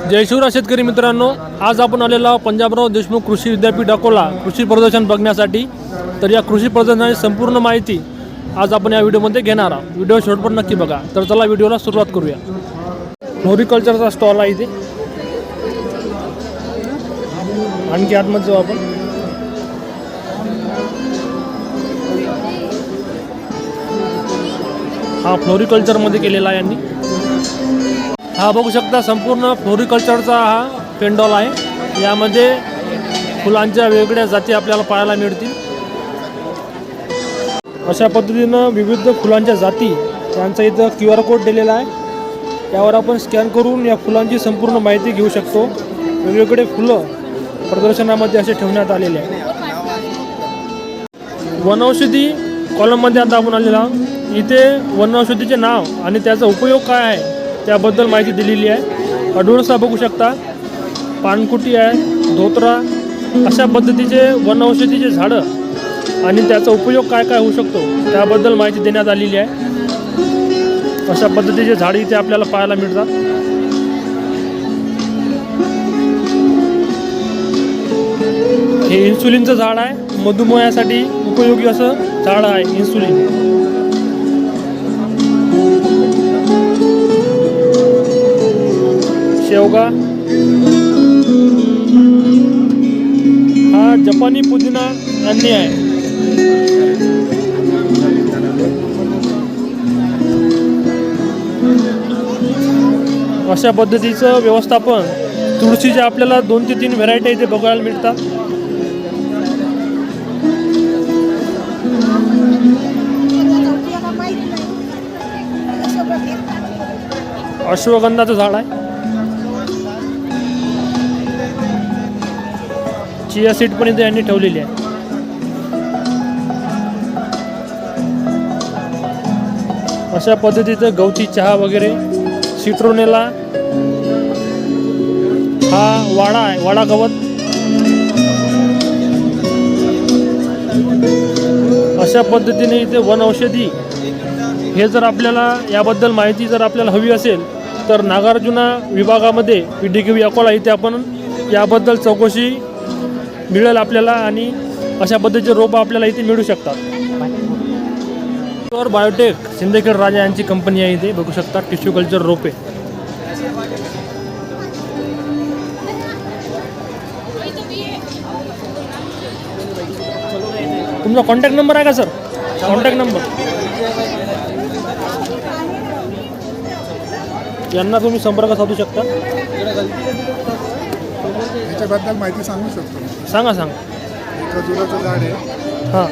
जय शिवराय शेतकरी मित्रांनो, आज आपण आलेलो पंजाबराव देशमुख कृषी विद्यापीठ अकोला कृषी प्रदर्शन बघण्यासाठी। तर या कृषी प्रदर्शनाची संपूर्ण माहिती आज आपण या व्हिडिओमध्ये घेणार आहोत। व्हिडिओ शेवटपर्यंत नक्की बघा। तर चला व्हिडिओला सुरुवात करूया। फ्लोरिकल्चरचा स्टॉल आहे इथे, आणखी आतमध्ये जाऊ आपण। हा फ्लोरिकल्चरमध्ये केलेला आहे यांनी। हा बघू शकता संपूर्ण फ्लोरिकल्चरचा हा पेंडॉल आहे। यामध्ये फुलांच्या वेगवेगळ्या जाती आपल्याला पाहायला मिळतील। अशा पद्धतीनं विविध फुलांच्या जाती यांचा इथं QR कोड दिलेला आहे। यावर आपण स्कॅन करून या फुलांची संपूर्ण माहिती घेऊ शकतो। वेगवेगळे फुलं प्रदर्शनामध्ये असे ठेवण्यात आलेले आहे। वनौषधी कॉलममध्ये आता आपण आलेलो आहोत। इथे वनौषधीचे नाव आणि त्याचा उपयोग काय आहे त्याबद्दल माहिती दिलेली आहे। अडुळसा बघू शकता, पानकुटी आहे, धोत्रा, अशा पद्धतीचे वनौषधीचे झाडं आणि त्याचा उपयोग काय काय होऊ शकतो त्याबद्दल माहिती देण्यात आलेली आहे। अशा पद्धतीचे झाडे इथे आपल्याला पाहायला मिळतात। हे इन्सुलिनचं झाड आहे, मधुमेहासाठी उपयोगी असं झाड आहे इन्सुलिन। शेवगा, हा जपानी पुदिना अन्य आहे। अशा पद्धतीचं व्यवस्थापन तुळशीचे आपल्याला 2 ते 3 व्हरायटी इथे बघायला मिळतात। अश्वगंधाचं झाड आहे। चिया सीड पण इथे यांनी ठेवलेली आहे। अशा पद्धतीचं गवती चहा वगैरे, सिट्रोनेला, हा वाडा आहे, वाडा गवत। अशा पद्धतीने इथे वनौषधी हे जर आपल्याला याबद्दल माहिती जर आपल्याला हवी असेल तर नागार्जुना विभागामध्ये PDKV अकोला इथे आपण याबद्दल चौकशी मिळेल आपल्याला आणि अशा पद्धतीचे रोप आपल्याला इथे मिळू शकतात। बायोटेक सिंदखेड राजा यांची कंपनी आहे इथे बघू शकता। टिश्यू कल्चर रोपे, तुमचा कॉन्टॅक्ट नंबर आहे का सर? कॉन्टॅक्ट नंबर यांना तुम्ही संपर्क साधू शकता। याच्याबद्दल माहिती सांगू शकतो? सांगा सांगा। खजुराचं झाड आहे। हां,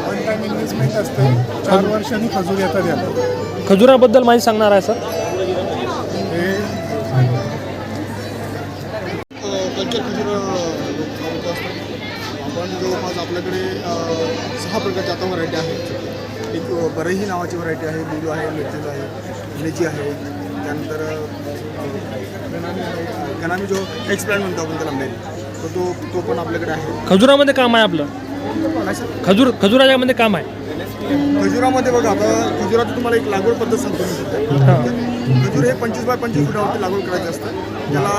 वन टाइम इन्व्हेस्टमेंट असते, 4 वर्षांनी खजूर येतात याला। खजुराबद्दल माहिती सांगणार आहे सर? हे कल्चर खजूर आपण जवळपास आपल्याकडे 6 प्रकारच्या आता व्हरायटी आहेत। एक बरही नावाची व्हरायटी आहे, बुलू आहे, मिरचीज आहे, मिरची आहे, त्यानंतर गनामी जो एक्सप्लॅन म्हणतो आपण त्याला मेन, तर तो पण आपल्याकडे आहे। खजुरामध्ये काम आहे आपलं? खजुरामध्ये काम आहे। खजुरामध्ये बघा, आता खजुराचं तुम्हाला एक लागवड पद्धत सांगतो मी। खजूर हे 25 बाय 25 फुटावरती लागवड करायचं असतं। त्याला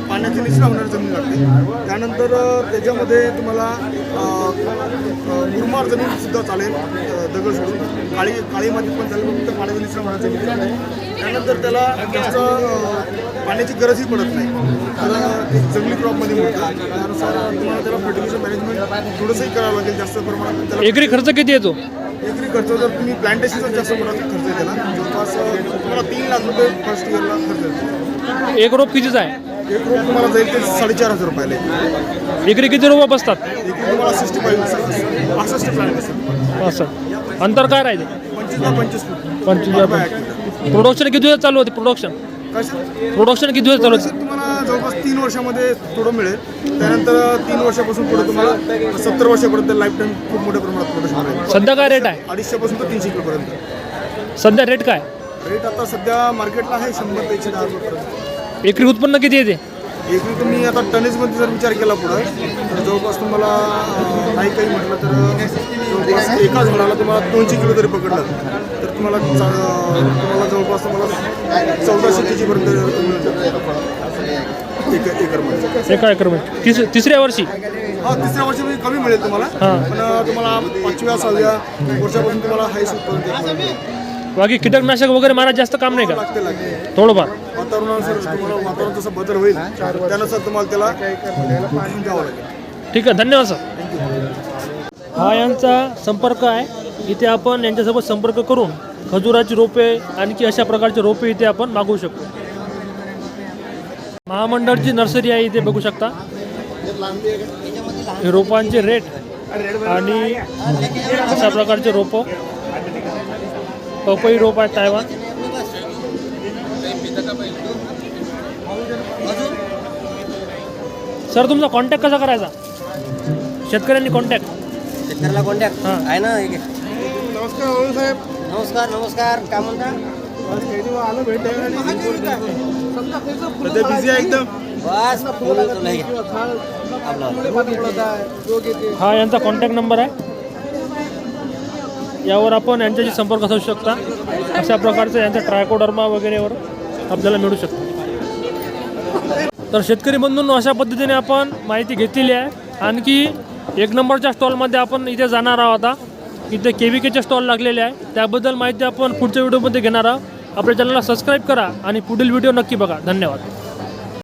पाण्याची निचरा होणारी जमीन लागते। त्यानंतर त्याच्यामध्ये तुम्हाला मुरमाड जमीनसुद्धा चालेल, दगड सोडून काळी मातीत पण चालेल, फक्त पाण्याची निचरा होणारी जमीन। त्यानंतर त्याला जास्त पाण्याची गरजही पडत नाही, तर ते जंगली क्रॉपमध्ये मिळतं। त्यानुसार तुम्हाला त्याला फर्टिलायझर मॅनेजमेंट थोडंसंही करावं लागेल जास्त प्रमाणात। त्याला एकरी खर्च किती येतो? एकरी खर्च जर तुम्ही प्लांटेशनचा जास्त प्रमाणात खर्च आहे त्याला, जवळपास तुम्हाला 3 लाख रुपये फर्स्ट इयरला खर्च येतो। एक रोप कितीच आहे? एक रोप तुम्हाला जाईल ते 4,500 रुपयाला। एकरी किती रोप बसतात? एकरी तुम्हाला 65 प्लांट असेल। असं अंतर काय राहते? 25 बाय 25 फूट। 25 बाय 25। प्रोडक्शन किती दिवस चालू होते? प्रोडक्शन किती दिवस चालू होते? तुम्हाला जवळपास 3 वर्षामध्ये थोडं मिळेल। त्यानंतर 3 वर्षापासून पुढे तुम्हाला 70 वर्षापर्यंत लाईफ टाईम खूप मोठ्या प्रमाणात प्रोडक्शन मिळेल। सध्या काय रेट आहे? 250 पासून तर 300 किलोपर्यंत सध्या रेट काय? रेट आता सध्या मार्केटला आहे 100 ते 110 रुपये। एकरी उत्पन्न किती येते? एकरी तुम्ही आता टनेजमध्ये जर विचार केला पुढं तर जवळपास तुम्हाला काही म्हटलं तर जवळपास एका झाडाला तुम्हाला 200 किलो जरी पकडलं तर तुम्हाला जवळपास तुम्हाला 1400 kg पर्यंत मिळून जातं. एकरमध्ये. एका एकरमध्ये तिसऱ्या वर्षी हा, तिसऱ्या वर्षी म्हणजे कमी मिळेल तुम्हाला, हां. पण तुम्हाला 5व्या 6व्या वर्षापासून तुम्हाला हायस्ट उत्पादन बाकी कीटकनाशक वगैरे मारा जास्त काम नाही का? लागते. थोडंफार. वातावरणानुसार तुम्हाला वातावरण जसं बदल होईल त्यानुसार तुम्हाला त्याला पाणी द्यावं लागेल. ठीक आहे, धन्यवाद सर. हा यांचा संपर्क आहे. इथे आपण यांच्यासोबत संपर्क करून खजुराची रोपे आणखी अशा प्रकारचे रोपे इथे आपण मागवू शकतो. महामंडळची नर्सरी आहे, इथे बघू शकता. हे रोपांचे रेट आणि अशा प्रकारचे रोपं. पपई रोप आहे तायवान. सर तुमचा कॉन्टॅक्ट कसा करायचा? शेतकऱ्यांनी कॉन्टॅक्ट शेतकऱ्याला कॉन्टॅक्ट हां. आहे ना. एक नमस्कार भाऊ साहेब. नमस्कार नमस्कार, काय म्हणता? आलं भेटायला सध्या बिझी आहे एकदम. बस फोन उचलला आहे. आपला हा यांचा कॉन्टॅक्ट नंबर आहे. यावर आपण यांच्याशी संपर्क साधू शकता. अशा प्रकारचं यांचा ट्रायकोडर्मा वगैरेवर आपल्याला मिळू शकतं. तर शेतकरी बंधूंनो, अशा पद्धतीने आपण माहिती घेतलेली आहे. आणखी 1 नंबरच्या स्टॉलमध्ये आपण इथे जाणार आहोत. आता इथे KVKचे स्टॉल लागलेले आहे. त्याबद्दल माहिती आपण पुढच्या व्हिडिओमध्ये घेणार आहोत. आपल्या चॅनलला सबस्क्राईब करा आणि पुढील व्हिडिओ नक्की बघा. धन्यवाद.